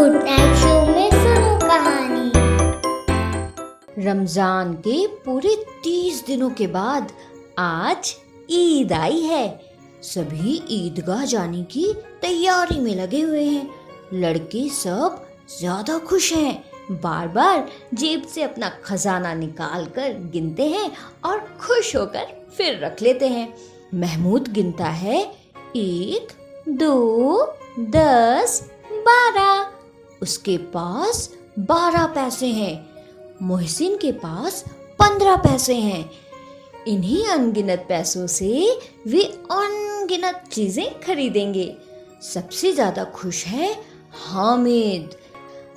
Good night show में सुनो कहानी। रमजान के पूरे 30 दिनों के बाद आज ईद आई है। सभी ईदगाह जाने की तैयारी में लगे हुए हैं। लड़के सब ज्यादा खुश हैं। बार बार जेब से अपना खजाना निकाल कर गिनते हैं और खुश होकर फिर रख लेते हैं। महमूद गिनता है 1, 2, 10, 12। उसके पास 12 पैसे हैं। मोहसिन के पास 15 पैसे हैं। इन्हीं अनगिनत पैसों से वे अनगिनत चीजें खरीदेंगे। सबसे ज्यादा खुश है हामिद।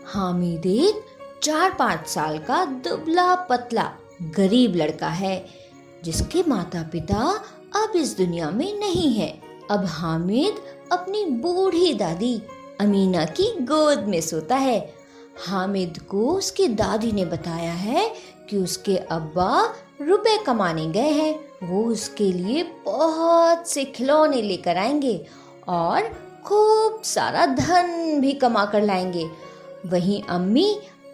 हामिद एक 4-5 साल का दुबला पतला गरीब लड़का है जिसके माता पिता अब इस दुनिया में नहीं है। अब हामिद अपनी बूढ़ी दादी अमीना की गोद में सोता है। हामिद को उसकी दादी ने बताया है कि उसके अब्बा रुपए कमाने गए हैं। वो उसके लिए बहुत से खिलौने लेकर आएंगे और खूब सारा धन भी कमा कर लाएंगे। वहीं अम्मी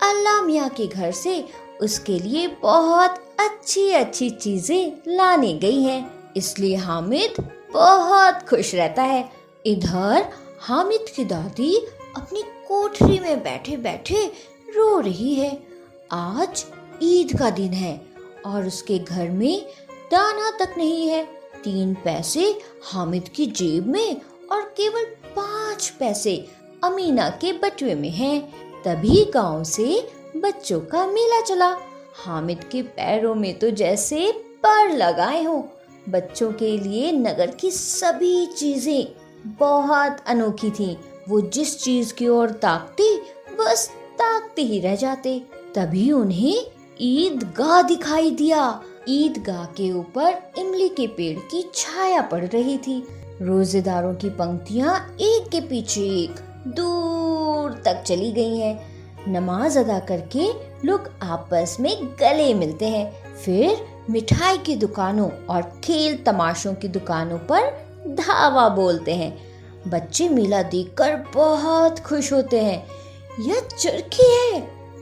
अल्लाह मियाँ के घर से उसके लिए बहुत अच्छी अच्छी चीजें लाने गई हैं। इसलिए हामिद बहुत खुश रहता है। इधर हामिद की दादी अपनी कोठरी में बैठे बैठे रो रही है। आज ईद का दिन है और उसके घर में दाना तक नहीं है। 3 पैसे हामिद की जेब में और केवल 5 पैसे अमीना के बटुए में हैं। तभी गांव से बच्चों का मेला चला। हामिद के पैरों में तो जैसे पर लगाए हों। बच्चों के लिए नगर की सभी चीजें बहुत अनोखी थीं। वो जिस चीज की ओर ताकते बस ताकते ही रह जाते। तभी उन्हें ईदगाह दिखाई दिया। ईदगाह के ऊपर इमली के पेड़ की छाया पड़ रही थी। रोजेदारों की पंक्तियां एक के पीछे एक दूर तक चली गई हैं। नमाज अदा करके लोग आपस में गले मिलते हैं। फिर मिठाई की दुकानों और खेल तमाशों की दुकानों पर धावा बोलते हैं। बच्चे मेला देखकर बहुत खुश होते हैं। यह चरखी है,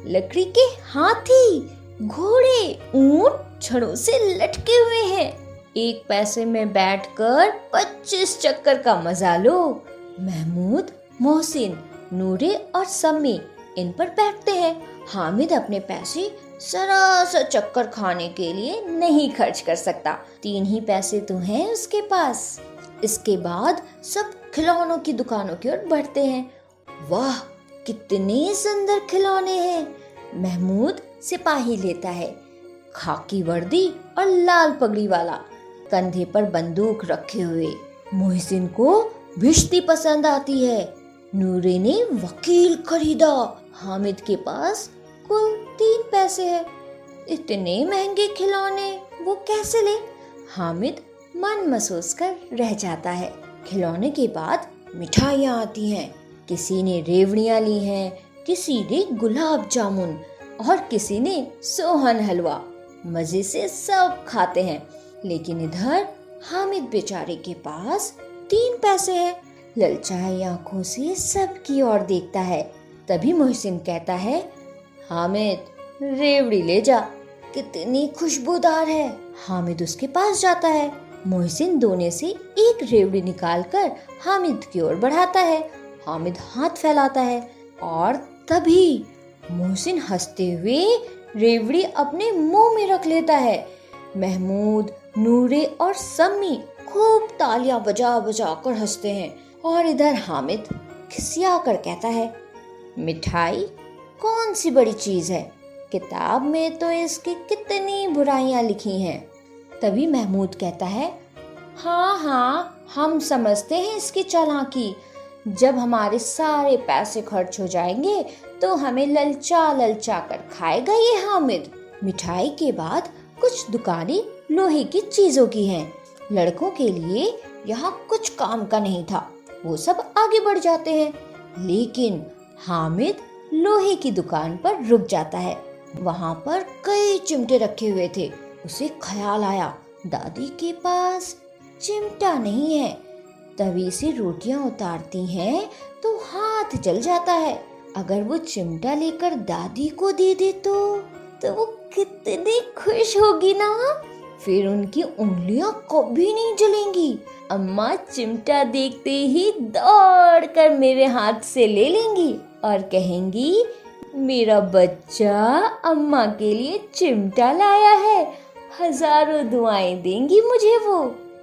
लकड़ी के हाथी, घोड़े, ऊंट छड़ों से लटके हुए हैं। 1 पैसे में बैठकर 25 चक्कर का मजा लो। महमूद, मोहसिन, नूरे और सम्मी इन पर बैठते हैं। हामिद अपने पैसे सरासर चक्कर खाने के लिए नहीं खर्च कर सकता। 3 ही पैसे तो हैं उसके पास। इसके बाद सब खिलौनों की दुकानों की ओर बढ़ते हैं। वाह, कितने सुंदर खिलौने हैं। महमूद सिपाही लेता है, खाकी वर्दी और लाल पगड़ी वाला, कंधे पर बंदूक रखे हुए। मोहसिन को भिश्ती पसंद आती है। नूरे ने वकील खरीदा। हामिद के पास कुल 3 पैसे है। इतने महंगे खिलौने वो कैसे ले? हामिद मन महसूस कर रह जाता है। खिलौने के बाद मिठाइयाँ आती हैं। किसी ने रेवड़ियाँ ली हैं, किसी ने गुलाब जामुन और किसी ने सोहन हलवा। मजे से सब खाते हैं। लेकिन इधर हामिद बेचारे के पास 3 पैसे हैं। ललचाई आंखों से सबकी ओर देखता है। तभी मोहसिन कहता है, हामिद रेवड़ी ले जा, कितनी खुशबूदार है। हामिद उसके पास जाता है। मोहसिन दोने से एक रेवड़ी निकालकर हामिद की ओर बढ़ाता है। हामिद हाथ फैलाता है और तभी मोहसिन हंसते हुए रेवड़ी अपने मुंह में रख लेता है। महमूद, नूरे और सम्मी खूब तालियां बजा बजा कर हंसते हैं। और इधर हामिद खिसिया कर कहता है, मिठाई कौन सी बड़ी चीज है, किताब में तो इसकी कितनी बुराइयां लिखी हैं। तभी महमूद कहता है, हाँ हाँ, हम समझते हैं इसकी चालाकी। जब हमारे सारे पैसे खर्च हो जाएंगे तो हमें ललचा ललचा कर खाएगा ये हामिद। मिठाई के बाद कुछ दुकानें लोहे की चीजों की हैं। लड़कों के लिए यहाँ कुछ काम का नहीं था। वो सब आगे बढ़ जाते हैं। लेकिन हामिद लोहे की दुकान पर रुक जाता है। वहाँ पर कई चिमटे रखे हुए थे। उसे ख्याल आया, दादी के पास चिमटा नहीं है। तवी से रोटियां उतारती हैं तो हाथ जल जाता है। अगर वो चिमटा लेकर दादी को दे दे तो वो कितनी खुश होगी ना। फिर उनकी उंगलियां कभी नहीं जलेंगी। अम्मा चिमटा देखते ही दौड़कर मेरे हाथ से ले लेंगी और कहेंगी, मेरा बच्चा अम्मा के लिए चिमटा लाया है, हजारों दुआएं देंगी मुझे वो।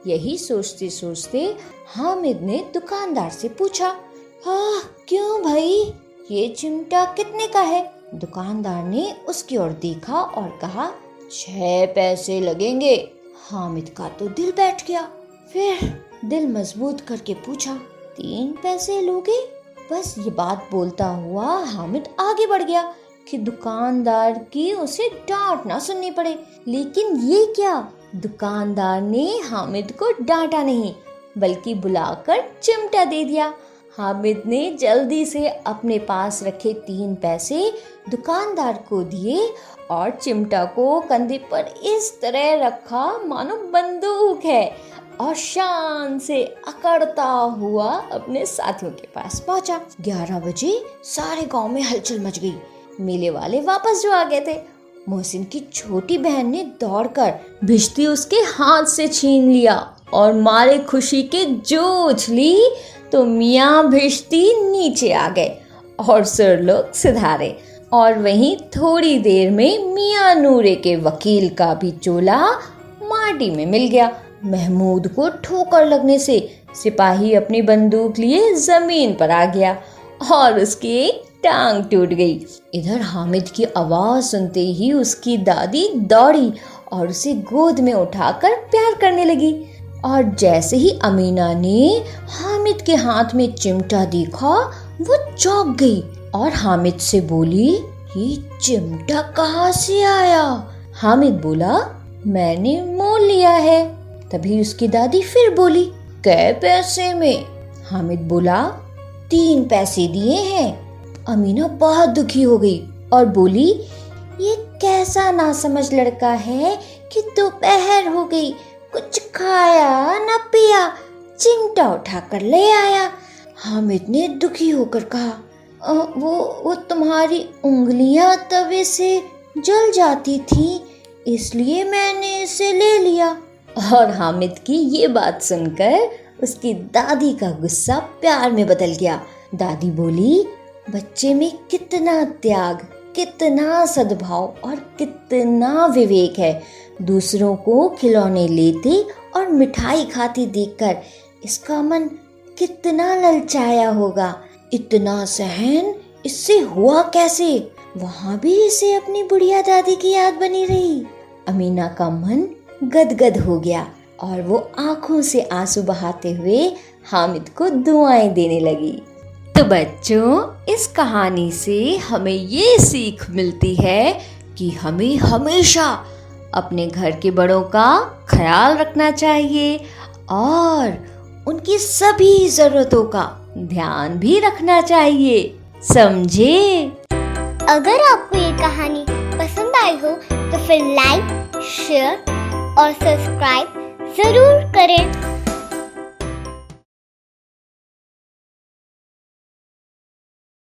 यही सोचते सोचते हामिद ने दुकानदार से पूछा, हाँ क्यों भाई, ये चिमटा कितने का है? दुकानदार ने उसकी ओर देखा और कहा, 6 पैसे लगेंगे। हामिद का तो दिल बैठ गया। फिर दिल मजबूत करके पूछा, 3 पैसे लोगे? बस ये बात बोलता हुआ हामिद आगे बढ़ गया कि दुकानदार की उसे डांट ना सुननी पड़े। लेकिन ये क्या, दुकानदार ने हामिद को डांटा नहीं बल्कि बुलाकर चिमटा दे दिया। हामिद ने जल्दी से अपने पास रखे 3 पैसे दुकानदार को दिए और चिमटा को कंधे पर इस तरह रखा मानो बंदूक है और शान से अकड़ता हुआ अपने साथियों के पास पहुंचा। 11 बजे सारे गांव में हलचल मच गई। मेले वाले वापस जो आ गए थे। मोहसिन की छोटी बहन ने दौड़कर भिश्ती उसके हाथ से छीन लिया और मारे खुशी के जो उछली तो मियाँ भिश्ती नीचे आ गए और सर लोग सिधारे। और वहीं थोड़ी देर में मियाँ नूरे के वकील का भी चोला माटी में मिल गया। महमूद को ठोकर लगने से सिपाही अपनी बंदूक लिए जमीन पर आ गया और उसकी एक टांग टूट गई। इधर हामिद की आवाज सुनते ही उसकी दादी दौड़ी और उसे गोद में उठाकर प्यार करने लगी। और जैसे ही अमीना ने हामिद के हाथ में चिमटा देखा वो चौंक गई और हामिद से बोली, ये चिमटा कहाँ से आया? हामिद बोला, मैंने मोल लिया है। तभी उसकी दादी फिर बोली, कै पैसे में? हामिद बोला, 3 पैसे दिए हैं। अमीना बहुत दुखी हो गई और बोली, ये कैसा नासमझ लड़का है कि दोपहर हो गई, कुछ खाया न पिया, चिमटा उठाकर ले आया। हामिद ने दुखी होकर कहा, वो तुम्हारी उंगलियां तवे से जल जाती थी इसलिए मैंने इसे ले लिया। और हामिद की ये बात सुनकर उसकी दादी का गुस्सा प्यार में बदल गया। दादी बोली, बच्चे में कितना त्याग, कितना सद्भाव और कितना विवेक है। दूसरों को खिलौने लेते और मिठाई खाते देखकर इसका मन कितना ललचाया होगा। इतना सहन इससे हुआ कैसे? वहाँ भी इसे अपनी बुढ़िया दादी की याद बनी रही। अमीना का मन गदगद हो गया और वो आंखों से आंसू बहाते हुए हामिद को दुआएं देने लगी। तो बच्चों, इस कहानी से हमें ये सीख मिलती है कि हमें हमेशा अपने घर के बड़ों का ख्याल रखना चाहिए और उनकी सभी जरूरतों का ध्यान भी रखना चाहिए। समझे? अगर आपको ये कहानी पसंद आई हो तो फिर लाइक, शेयर और सब्सक्राइब जरूर करें।